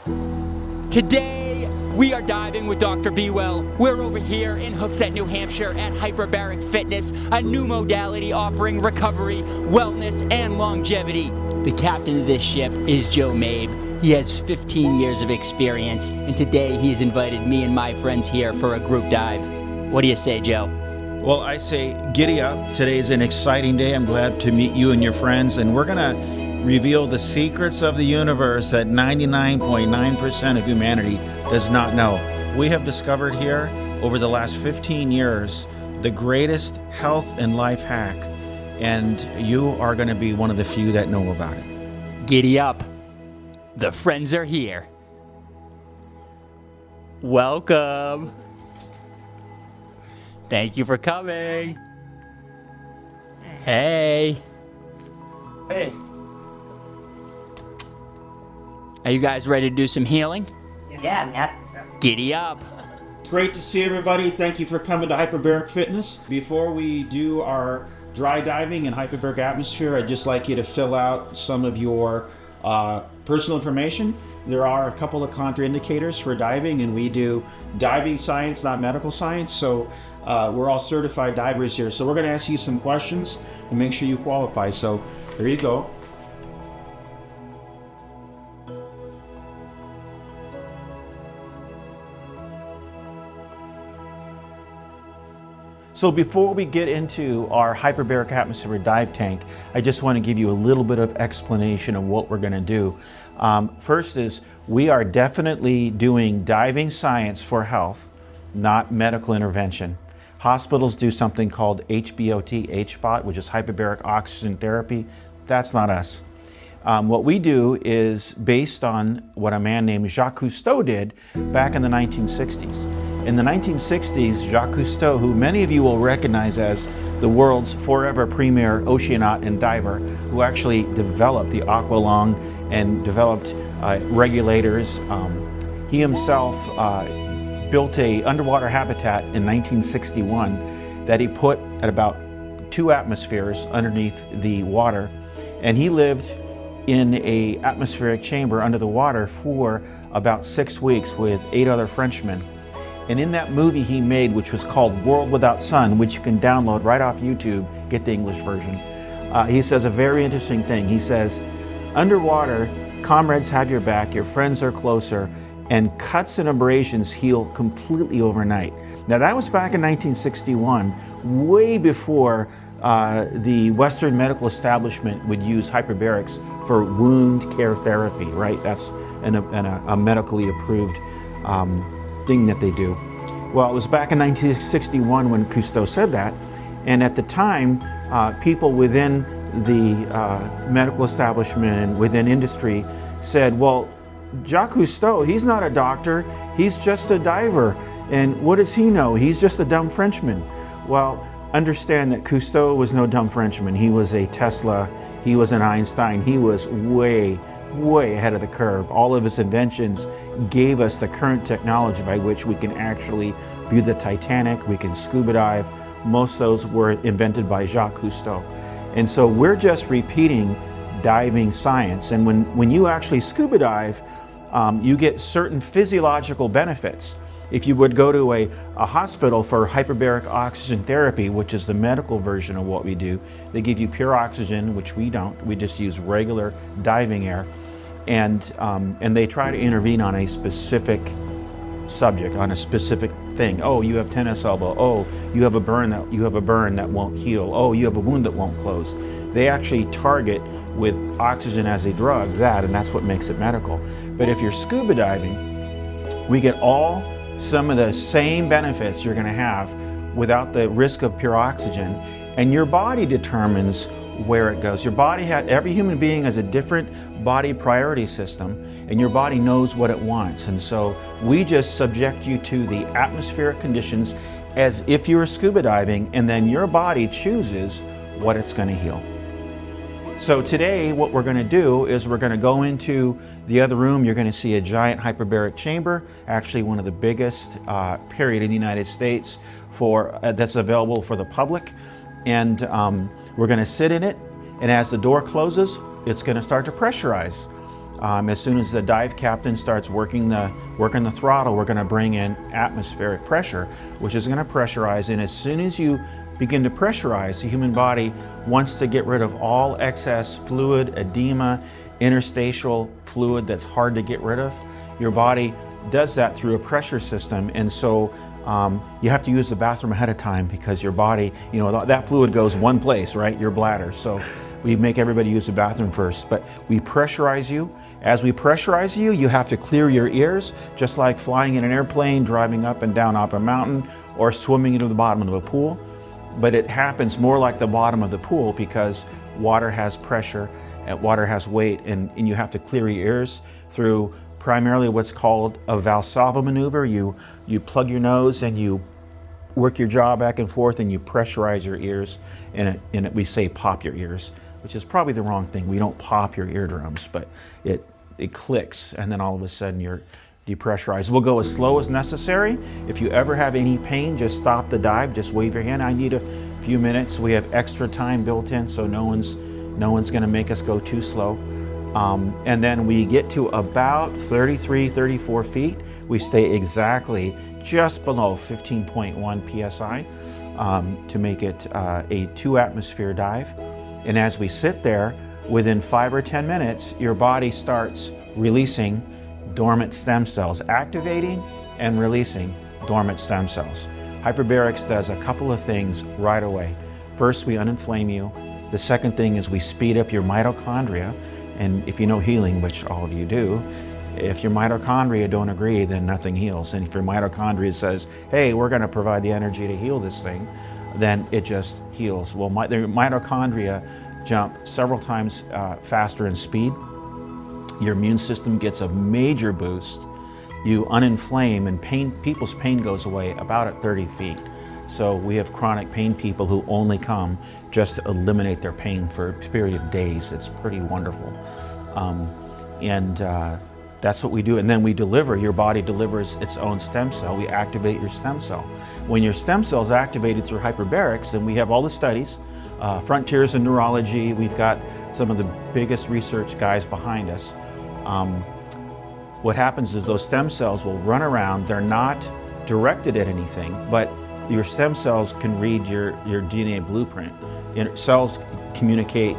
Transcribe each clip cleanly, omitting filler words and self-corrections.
Today, we are diving with Dr. BeeWell. We're over here in Hooksett, New Hampshire at Hyperbaric Fitness, a new modality offering recovery, wellness, and longevity. The captain of this ship is Joe Mabe. He has 15 years of experience, and today he's invited me and my friends here for a group dive. What do you say, Joe? Well, I say giddy up. Today's an exciting day. I'm glad to meet you and your friends, and we're gonna reveal the secrets of the universe that 99.9% of humanity does not know. We have discovered here over the last 15 years the greatest health and life hack, and you are going to be one of the few that know about it. Giddy up. The friends are here. Welcome. Thank you for coming. Hey. Hey. Are you guys ready to do some healing? Yeah, man. Giddy up. It's great to see everybody. Thank you for coming to Hyperbaric Fitness. Before we do our dry diving in hyperbaric atmosphere, I'd just like you to fill out some of your personal information. There are a couple of contraindicators for diving, and we do diving science, not medical science. So we're all certified divers here. So we're going to ask you some questions and make sure you qualify. So here you go. So before we get into our hyperbaric atmosphere dive tank, I just want to give you a little bit of explanation of what we're going to do. First is we are definitely doing diving science for health, not medical intervention. Hospitals do something called HBOT, HBOT, which is hyperbaric oxygen therapy. That's not us. What we do is based on what a man named Jacques Cousteau did back in the 1960s. In the 1960s, Jacques Cousteau, who many of you will recognize as the world's forever premier oceanaut and diver, who actually developed the aqualung and developed regulators, he himself built an underwater habitat in 1961 that he put at about 2 atmospheres underneath the water, and he lived in a atmospheric chamber under the water for about 6 weeks with 8 other Frenchmen. And in that movie he made, which was called World Without Sun, which you can download right off YouTube, get the English version, he says a very interesting thing. He says, underwater, comrades have your back, your friends are closer, and cuts and abrasions heal completely overnight. Now that was back in 1961, way before the Western medical establishment would use hyperbarics for wound care therapy, right? That's a medically approved thing that they do. Well, it was back in 1961 when Cousteau said that, and at the time, people within the medical establishment, within industry, said, well, Jacques Cousteau, he's not a doctor, he's just a diver, and what does he know? He's just a dumb Frenchman. Well, understand that Cousteau was no dumb Frenchman. He was a Tesla, he was an Einstein, he was way ahead of the curve. All of his inventions gave us the current technology by which we can actually view the Titanic, we can scuba dive. Most of those were invented by Jacques Cousteau. And so we're just repeating diving science. And when you actually scuba dive, you get certain physiological benefits. If you would go to a hospital for hyperbaric oxygen therapy, which is the medical version of what we do, they give you pure oxygen, which we don't. We just use regular diving air. And they try to intervene on a specific subject, on a specific thing. Oh, you have tennis elbow. Oh, you have a burn that won't heal. Oh, you have a wound that won't close. They actually target with oxygen as a drug, and that's what makes it medical. But if you're scuba diving, we get some of the same benefits you're going to have without the risk of pure oxygen, and your body determines where it goes. Your body every human being has a different body priority system, and your body knows what it wants. And so we just subject you to the atmospheric conditions as if you were scuba diving, and then your body chooses what it's going to heal. So today what we're going to do is we're going to go into the other room. You're going to see a giant hyperbaric chamber, actually one of the biggest period in the United States that's available for the public. And we're going to sit in it, and as the door closes, it's going to start to pressurize. As soon as the dive captain starts working the throttle, we're going to bring in atmospheric pressure, which is going to pressurize. And as soon as you begin to pressurize, the human body wants to get rid of all excess fluid, edema, interstitial fluid that's hard to get rid of. Your body does that through a pressure system, and so you have to use the bathroom ahead of time because your body, that fluid goes one place, right? Your bladder. So we make everybody use the bathroom first, but we pressurize you. As we pressurize you, you have to clear your ears, just like flying in an airplane, driving up and down up a mountain, or swimming into the bottom of a pool. But it happens more like the bottom of the pool because water has pressure and water has weight, and you have to clear your ears through primarily what's called a Valsalva maneuver. You plug your nose and you work your jaw back and forth and you pressurize your ears, and we say pop your ears, which is probably the wrong thing. We don't pop your eardrums, but it clicks, and then all of a sudden you're depressurized. We'll go as slow as necessary. If you ever have any pain, just stop the dive, just wave your hand. I need a few minutes. We have extra time built in, so no one's gonna make us go too slow. And then we get to about 33, 34 feet. We stay exactly just below 15.1 PSI to make it a 2-atmosphere dive. And as we sit there, within 5 or 10 minutes, your body starts releasing dormant stem cells, activating and releasing dormant stem cells. Hyperbarics does a couple of things right away. First, we uninflame you. The second thing is we speed up your mitochondria. And if you know healing, which all of you do, if your mitochondria don't agree, then nothing heals. And if your mitochondria says, hey, we're going to provide the energy to heal this thing, then it just heals. Well, the mitochondria jump several times faster in speed. Your immune system gets a major boost. You uninflame, and people's pain goes away about at 30 feet. So we have chronic pain people who only come just to eliminate their pain for a period of days. It's pretty wonderful. That's what we do. And then we deliver, your body delivers its own stem cell. We activate your stem cell. When your stem cell is activated through hyperbarics, and we have all the studies, frontiers in neurology, we've got some of the biggest research guys behind us. What happens is those stem cells will run around. They're not directed at anything, but your stem cells can read your DNA blueprint. Cells communicate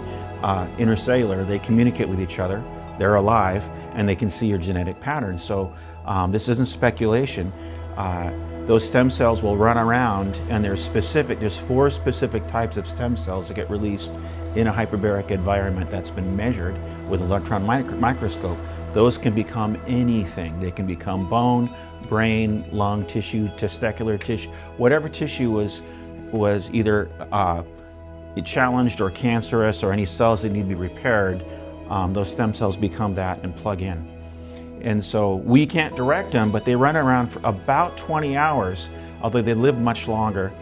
intercellular, they communicate with each other, they're alive, and they can see your genetic patterns. So this isn't speculation. Those stem cells will run around, and there's 4 specific types of stem cells that get released in a hyperbaric environment that's been measured with an electron microscope. Those can become anything. They can become bone, brain, lung tissue, testicular tissue, whatever tissue was either challenged or cancerous, or any cells that need to be repaired, those stem cells become that and plug in. And so we can't direct them, but they run around for about 20 hours, although they live much longer,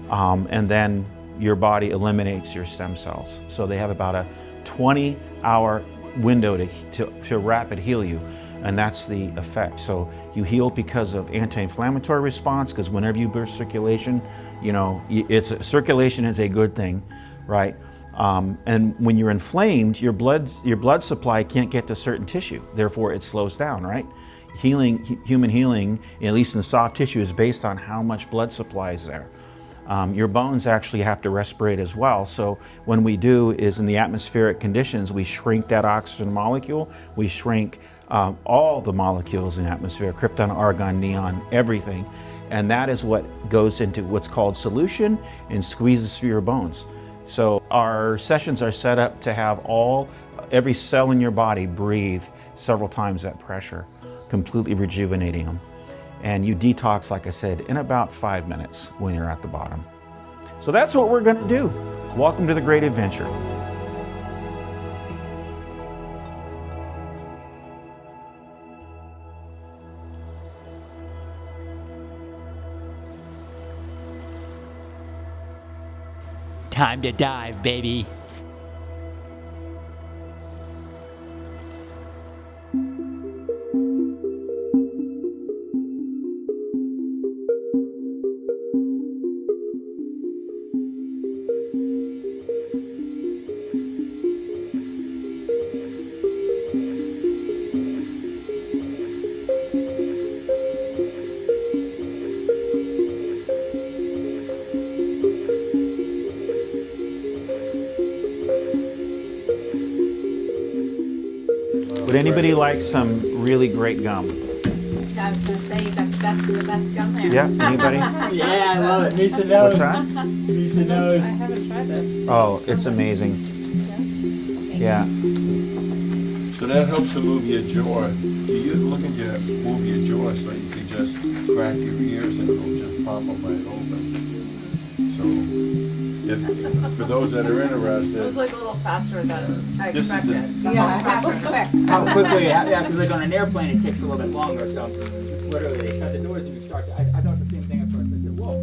and then your body eliminates your stem cells. So they have about a 20-hour window to rapid heal you, and that's the effect. So you heal because of anti-inflammatory response, because whenever you burst circulation, circulation is a good thing, right? And when you're inflamed, your blood supply can't get to certain tissue, therefore it slows down, right? Human healing, at least in the soft tissue, is based on how much blood supply is there. Your bones actually have to respirate as well. So when we do is in the atmospheric conditions, we shrink that oxygen molecule, we shrink all the molecules in the atmosphere, krypton, argon, neon, everything. And that is what goes into what's called solution and squeezes through your bones. So our sessions are set up to have every cell in your body breathe several times that pressure, completely rejuvenating them. And you detox, like I said, in about 5 minutes when you're at the bottom. So that's what we're gonna do. Welcome to the great adventure. Time to dive, baby. Would anybody like some really great gum? I was going to say, you got the best gum there. Yeah, anybody? Yeah, I love it. Misa knows. What's that? Misa knows. I haven't tried this. Oh, it's amazing. Yeah. So that helps to move your jaw. You're looking to move your jaw so you can just crack your ears and it'll just pop them right open. So, for those that are It was interested, like a little faster than I This is the- expected. Yeah, half quick. How quickly, yeah, because like on an airplane it takes a little bit longer, so it's literally they shut the doors and you start to, I thought the same thing at first. I said, whoa.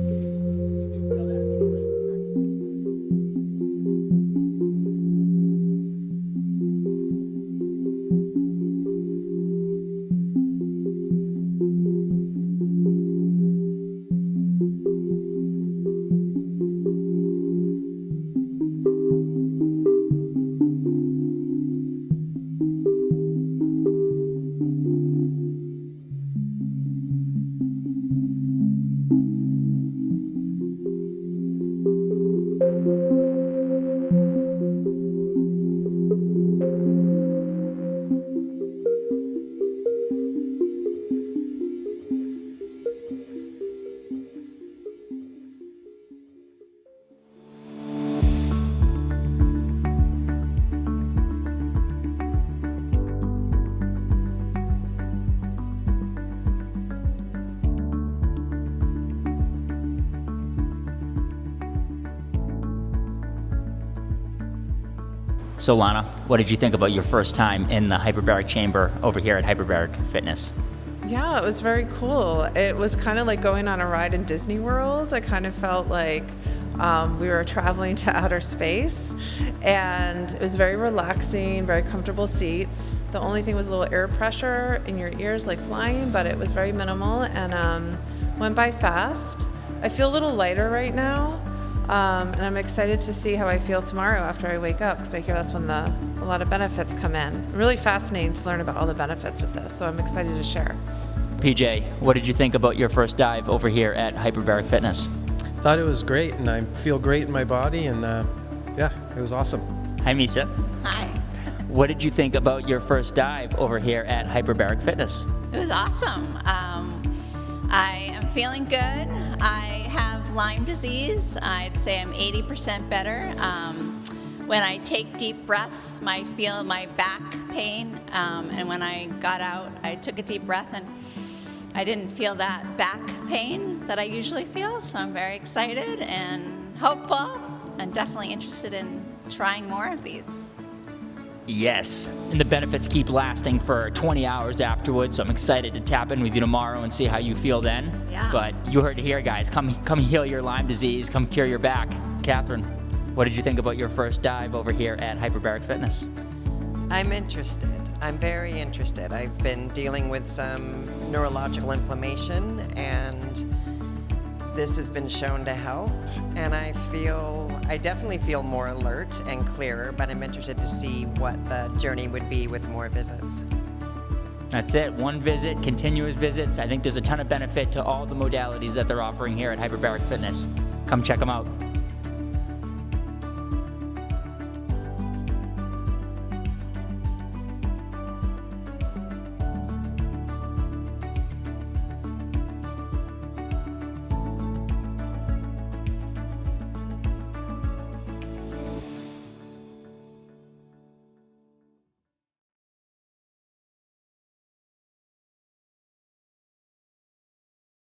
So Lana, what did you think about your first time in the hyperbaric chamber over here at Hyperbaric Fitness? Yeah, it was very cool. It was kind of like going on a ride in Disney World. I kind of felt like we were traveling to outer space, and it was very relaxing, very comfortable seats. The only thing was a little air pressure in your ears, like flying, but it was very minimal and went by fast. I feel a little lighter right now, and I'm excited to see how I feel tomorrow after I wake up, because I hear that's when a lot of benefits come in. Really fascinating to learn about all the benefits with this, so I'm excited to share. PJ, what did you think about your first dive over here at Hyperbaric Fitness? Thought it was great, and I feel great in my body, and yeah, it was awesome. Hi Misa. Hi. What did you think about your first dive over here at Hyperbaric Fitness? It was awesome. I am feeling good. I have Lyme disease. I'd say I'm 80% better. When I take deep breaths, I feel my back pain. And when I got out, I took a deep breath and I didn't feel that back pain that I usually feel. So I'm very excited and hopeful and definitely interested in trying more of these. Yes, and the benefits keep lasting for 20 hours afterwards, so I'm excited to tap in with you tomorrow and see how you feel then. Yeah. But you heard it here, guys. Come heal your Lyme disease. Come cure your back. Catherine, what did you think about your first dive over here at Hyperbaric Fitness? I'm interested. I'm very interested. I've been dealing with some neurological inflammation, and this has been shown to help, and I definitely feel more alert and clearer, but I'm interested to see what the journey would be with more visits. That's it. One visit, continuous visits. I think there's a ton of benefit to all the modalities that they're offering here at Hyperbaric Fitness. Come check them out.